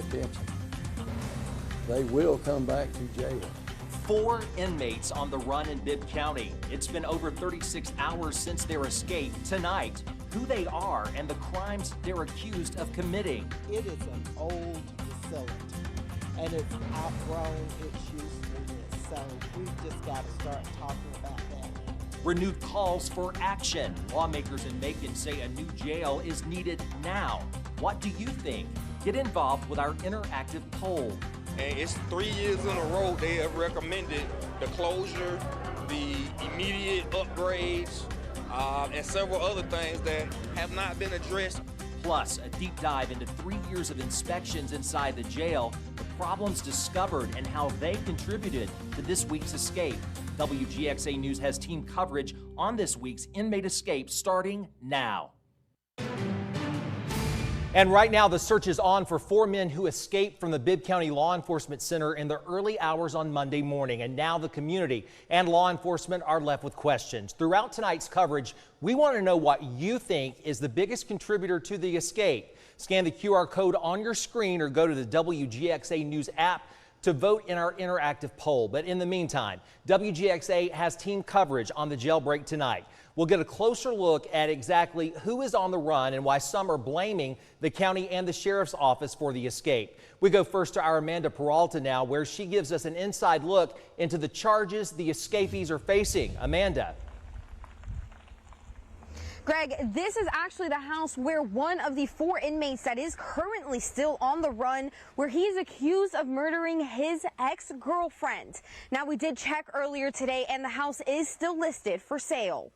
attention. They will come back to jail. 4 inmates on the run in Bibb County. It's been over 36 hours since their escape. Tonight, who they are and the crimes they're accused of committing. It is an old facility, and it's outgrown its usefulness, so we've just got to start talking about that now. Renewed calls for action. Lawmakers in Macon say a new jail is needed now. What do you think? Get involved with our interactive poll. And it's 3 years in a row they have recommended the closure, the immediate upgrades, and several other things that have not been addressed. Plus, a deep dive into 3 years of inspections inside the jail, the problems discovered, and how they contributed to this week's escape. WGXA News has team coverage on this week's inmate escape starting now. And right now, the search is on for 4 men who escaped from the Bibb County Law Enforcement Center in the early hours on Monday morning. And now the community and law enforcement are left with questions. Throughout tonight's coverage, we want to know what you think is the biggest contributor to the escape. Scan the QR code on your screen or go to the WGXA News app to vote in our interactive poll. But in the meantime, WGXA has team coverage on the jailbreak tonight. We'll get a closer look at exactly who is on the run and why some are blaming the county and the sheriff's office for the escape. We go first to our Amanda Peralta now, where she gives us an inside look into the charges the escapees are facing. Amanda. Greg, this is actually the house where one of the 4 inmates that is currently still on the run, where he is accused of murdering his ex-girlfriend. Now, we did check earlier today, and the house is still listed for sale.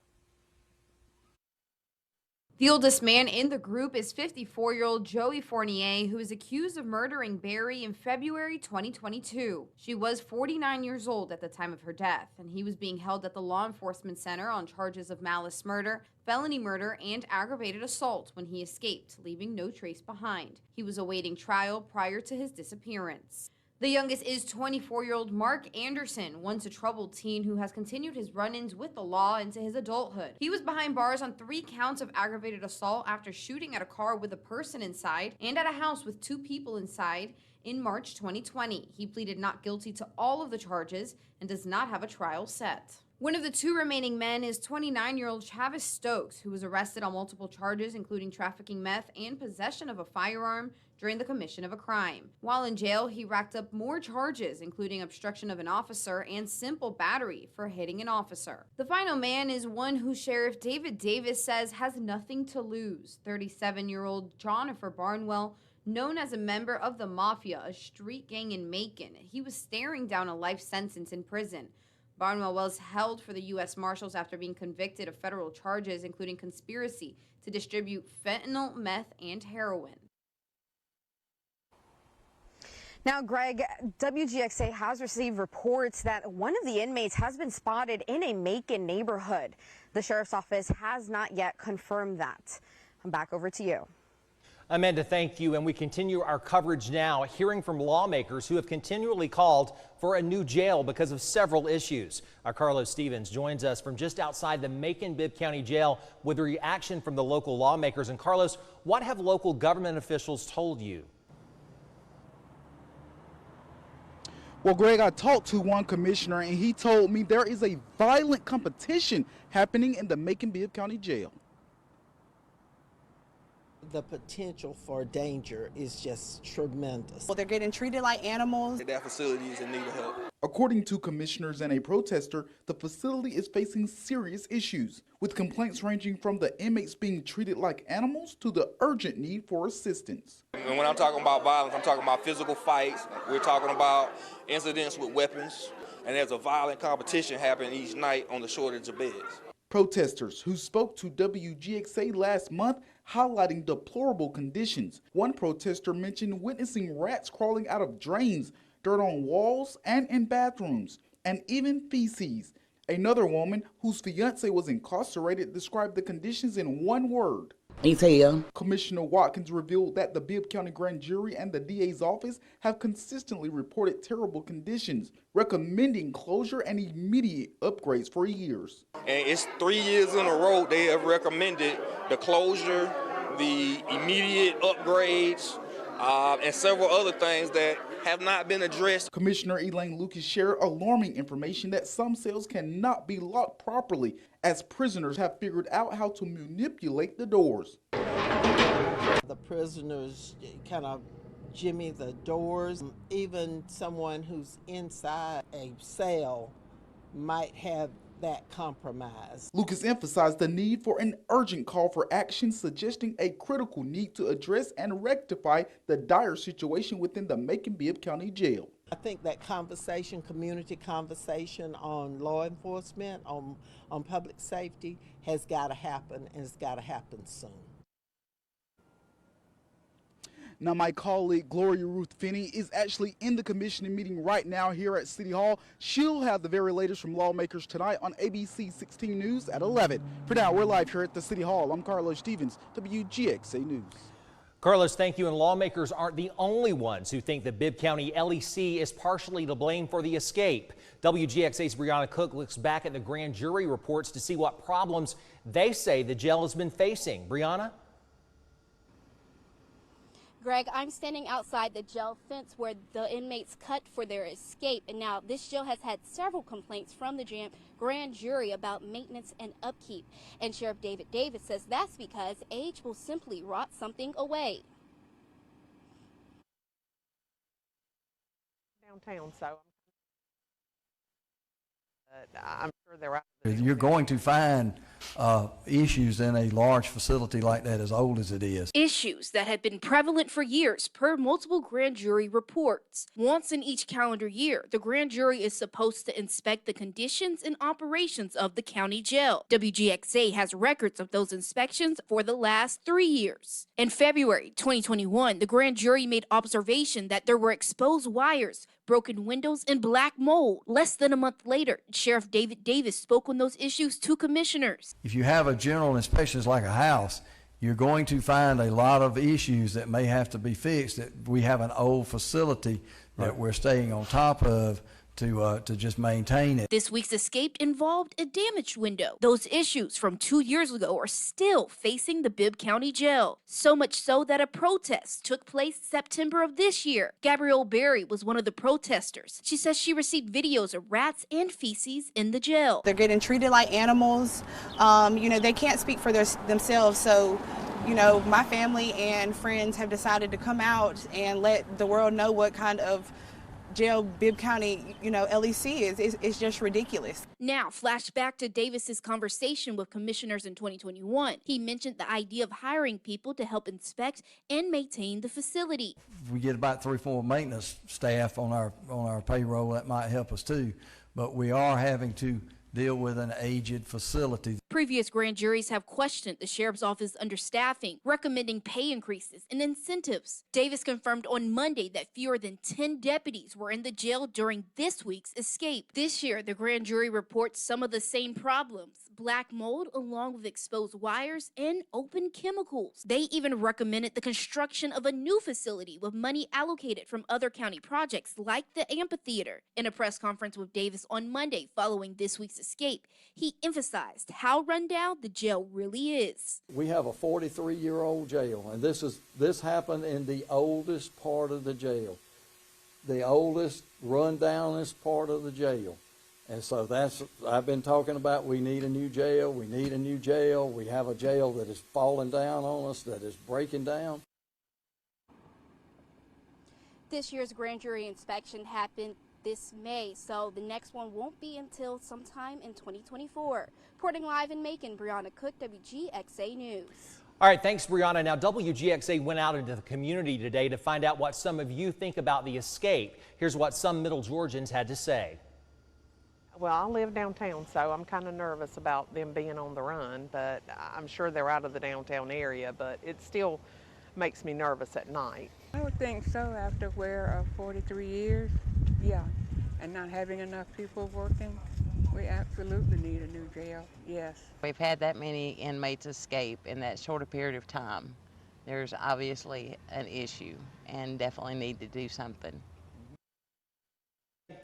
The oldest man in the group is 54-year-old Joey Fournier, who is accused of murdering Barry in February 2022. She was 49 years old at the time of her death, and he was being held at the law enforcement center on charges of malice murder, felony murder, and aggravated assault when he escaped, leaving no trace behind. He was awaiting trial prior to his disappearance. The youngest is 24-year-old Mark Anderson, once a troubled teen who has continued his run-ins with the law into his adulthood. He was behind bars on 3 counts of aggravated assault after shooting at a car with a person inside and at a house with 2 people inside in March 2020. He pleaded not guilty to all of the charges and does not have a trial set. One of the 2 remaining men is 29-year-old Travis Stokes, who was arrested on multiple charges, including trafficking meth and possession of a firearm during the commission of a crime. While in jail, he racked up more charges, including obstruction of an officer and simple battery for hitting an officer. The final man is one who Sheriff David Davis says has nothing to lose. 37-year-old Jonathan Barnwell, known as a member of the Mafia, a street gang in Macon. He was staring down a life sentence in prison. Barnwell was held for the U.S. Marshals after being convicted of federal charges, including conspiracy to distribute fentanyl, meth, and heroin. Now, Greg, WGXA has received reports that one of the inmates has been spotted in a Macon neighborhood. The sheriff's office has not yet confirmed that. I'm back over to you. Amanda, thank you. And we continue our coverage now, hearing from lawmakers who have continually called for a new jail because of several issues. Our Carlos Stevens joins us from just outside the Macon-Bibb County Jail with a reaction from the local lawmakers. And Carlos, what have local government officials told you? Well, Greg, I talked to one commissioner and he told me there is a violent competition happening in the Macon-Bibb County Jail. The potential for danger is just tremendous. Well, they're getting treated like animals. That facility is in need of help. According to commissioners and a protester, the facility is facing serious issues, with complaints ranging from the inmates being treated like animals to the urgent need for assistance. And when I'm talking about violence, I'm talking about physical fights. We're talking about incidents with weapons. And there's a violent competition happening each night on the shortage of beds. Protesters who spoke to WGXA last month highlighting deplorable conditions. One protester mentioned witnessing rats crawling out of drains, dirt on walls and in bathrooms, and even feces. Another woman whose fiance was incarcerated described the conditions in one word: Hell. Commissioner Watkins revealed that the Bibb County Grand Jury and the DA's office have consistently reported terrible conditions, recommending closure and immediate upgrades for years. And it's 3 years in a row they have recommended the closure, the immediate upgrades, and several other things that have not been addressed. Commissioner Elaine Lucas shared alarming information that some cells cannot be locked properly as prisoners have figured out how to manipulate the doors. The prisoners kind of jimmy the doors. Even someone who's inside a cell might have that compromise. Lucas emphasized the need for an urgent call for action, suggesting a critical need to address and rectify the dire situation within the Macon-Bibb County Jail. I think that conversation, community conversation on law enforcement, on public safety has got to happen, and it's got to happen soon. Now, my colleague Gloria Ruth Finney is actually in the commissioning meeting right now here at City Hall. She'll have the very latest from lawmakers tonight on ABC 16 News at 11. For now, we're live here at the City Hall. I'm Carlos Stevens, WGXA News. Carlos, thank you. And lawmakers aren't the only ones who think the Bibb County LEC is partially to blame for the escape. WGXA's Brianna Cook looks back at the grand jury reports to see what problems they say the jail has been facing. Brianna? Greg, I'm standing outside the jail fence where the inmates cut for their escape. And now this jail has had several complaints from the grand jury about maintenance and upkeep. And Sheriff David Davis says that's because age will simply rot something away. Downtown, so I'm sure they're out. You're going to find issues in a large facility like that, as old as it is. Issues that have been prevalent for years per multiple grand jury reports. Once in each calendar year, the grand jury is supposed to inspect the conditions and operations of the county jail. WGXA has records of those inspections for the last 3 years. In February 2021, the grand jury made observation that there were exposed wires, broken windows, and black mold. Less than a month later, Sheriff David Davis spoke on those issues to commissioners. If you have a general inspection like a house, you're going to find a lot of issues that may have to be fixed. That we have an old facility that we're staying on top of to just maintain it. This week's escape involved a damaged window. Those issues from 2 years ago are still facing the Bibb County Jail. So much so that a protest took place September of this year. Gabrielle Berry was one of the protesters. She says she received videos of rats and feces in the jail. They're getting treated like animals. They can't speak for themselves, so my family and friends have decided to come out and let the world know what kind of jail Bibb County, LEC is. It's just ridiculous. Now, flashback to Davis's conversation with commissioners in 2021. He mentioned the idea of hiring people to help inspect and maintain the facility. We get about 3 or 4 maintenance staff on our payroll. That might help us too, but we are having to deal with an aged facility. Previous grand juries have questioned the sheriff's office understaffing, recommending pay increases and incentives. Davis confirmed on Monday that fewer than 10 deputies were in the jail during this week's escape. This year, the grand jury reports some of the same problems: black mold along with exposed wires and open chemicals. They even recommended the construction of a new facility with money allocated from other county projects like the amphitheater. In a press conference with Davis on Monday following this week's escape, he emphasized how rundown the jail really is. We have a 43-year-old jail, and this happened in the oldest part of the jail, the oldest, rundownest part of the jail. And so I've been talking about, we need a new jail, we need a new jail. We have a jail that is falling down on us, that is breaking down. This year's grand jury inspection happened this May, so the next one won't be until sometime in 2024. Reporting live in Macon, Brianna Cook, WGXA News. All right, thanks, Brianna. Now, WGXA went out into the community today to find out what some of you think about the escape. Here's what some Middle Georgians had to say. Well, I live downtown, so I'm kind of nervous about them being on the run, but I'm sure they're out of the downtown area, but it still makes me nervous at night. I would think so, after where 43 years, yeah, and not having enough people working. We absolutely need a new jail, yes. We've had that many inmates escape in that short a period of time. There's obviously an issue and definitely need to do something.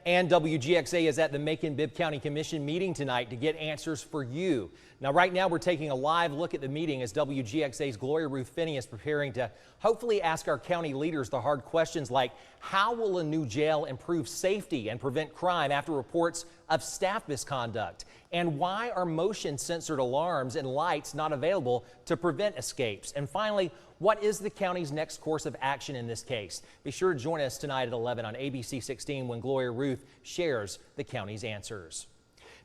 And WGXA is at the Macon-Bibb County Commission meeting tonight to get answers for you. Now, right now, we're taking a live look at the meeting as WGXA's Gloria Ruth Finney is preparing to hopefully ask our county leaders the hard questions like, how will a new jail improve safety and prevent crime after reports of staff misconduct? And why are motion-censored alarms and lights not available to prevent escapes? And finally, what is the county's next course of action in this case? Be sure to join us tonight at 11 on ABC 16 when Gloria Ruth shares the county's answers.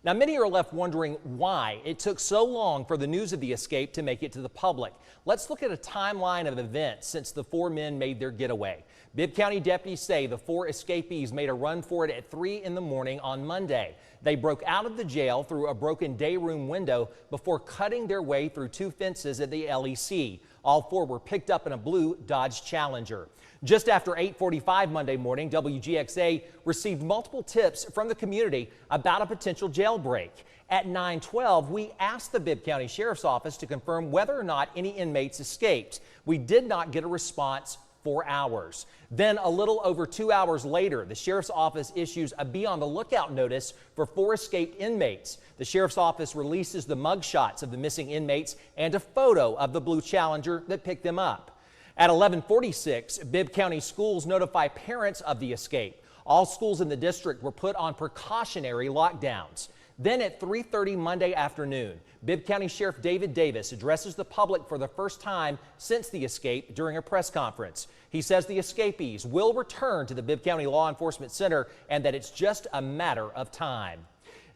Now, many are left wondering why it took so long for the news of the escape to make it to the public. Let's look at a timeline of events since the 4 men made their getaway. Bibb County deputies say the 4 escapees made a run for it at 3 in the morning on Monday. They broke out of the jail through a broken day room window before cutting their way through 2 fences at the LEC. All 4 were picked up in a blue Dodge Challenger. Just after 8:45 Monday morning, WGXA received multiple tips from the community about a potential jailbreak. At 9:12, we asked the Bibb County Sheriff's Office to confirm whether or not any inmates escaped. We did not get a response for hours. Then a little over 2 hours later, the Sheriff's Office issues a be on the lookout notice for 4 escaped inmates. The Sheriff's Office releases the mugshots of the missing inmates and a photo of the blue Challenger that picked them up. At 11:46, Bibb County schools notify parents of the escape. All schools in the district were put on precautionary lockdowns. Then at 3:30 Monday afternoon, Bibb County Sheriff David Davis addresses the public for the first time since the escape during a press conference. He says the escapees will return to the Bibb County Law Enforcement Center and that it's just a matter of time.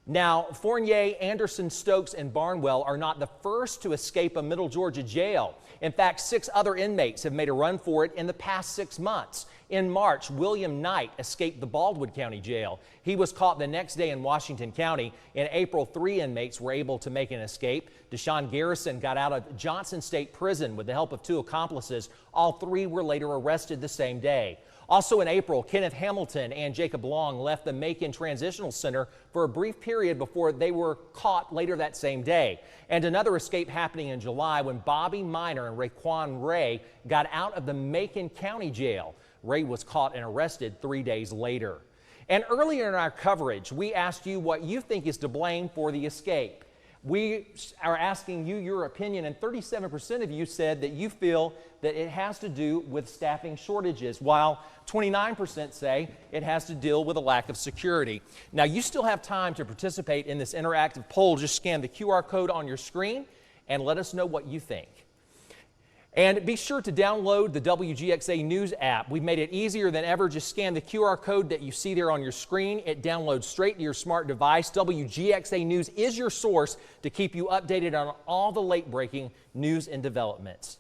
Now, Fournier, Anderson, Stokes, and Barnwell are not the first to escape a Middle Georgia jail. In fact, 6 other inmates have made a run for it in the past 6 months. In March, William Knight escaped the Baldwin County Jail. He was caught the next day in Washington County. In April, 3 inmates were able to make an escape. Deshaun Garrison got out of Johnson State Prison with the help of 2 accomplices. All 3 were later arrested the same day. Also in April, Kenneth Hamilton and Jacob Long left the Macon Transitional Center for a brief period before they were caught later that same day. And another escape happening in July when Bobby Minor and Raekwon Ray got out of the Macon County Jail. Ray was caught and arrested 3 days later. And earlier in our coverage, we asked you what you think is to blame for the escape. We are asking you your opinion, and 37% of you said that you feel that it has to do with staffing shortages, while 29% say it has to deal with a lack of security. Now, you still have time to participate in this interactive poll. Just scan the QR code on your screen and let us know what you think. And be sure to download the WGXA News app. We've made it easier than ever. Just scan the QR code that you see there on your screen. It downloads straight to your smart device. WGXA News is your source to keep you updated on all the late-breaking news and developments.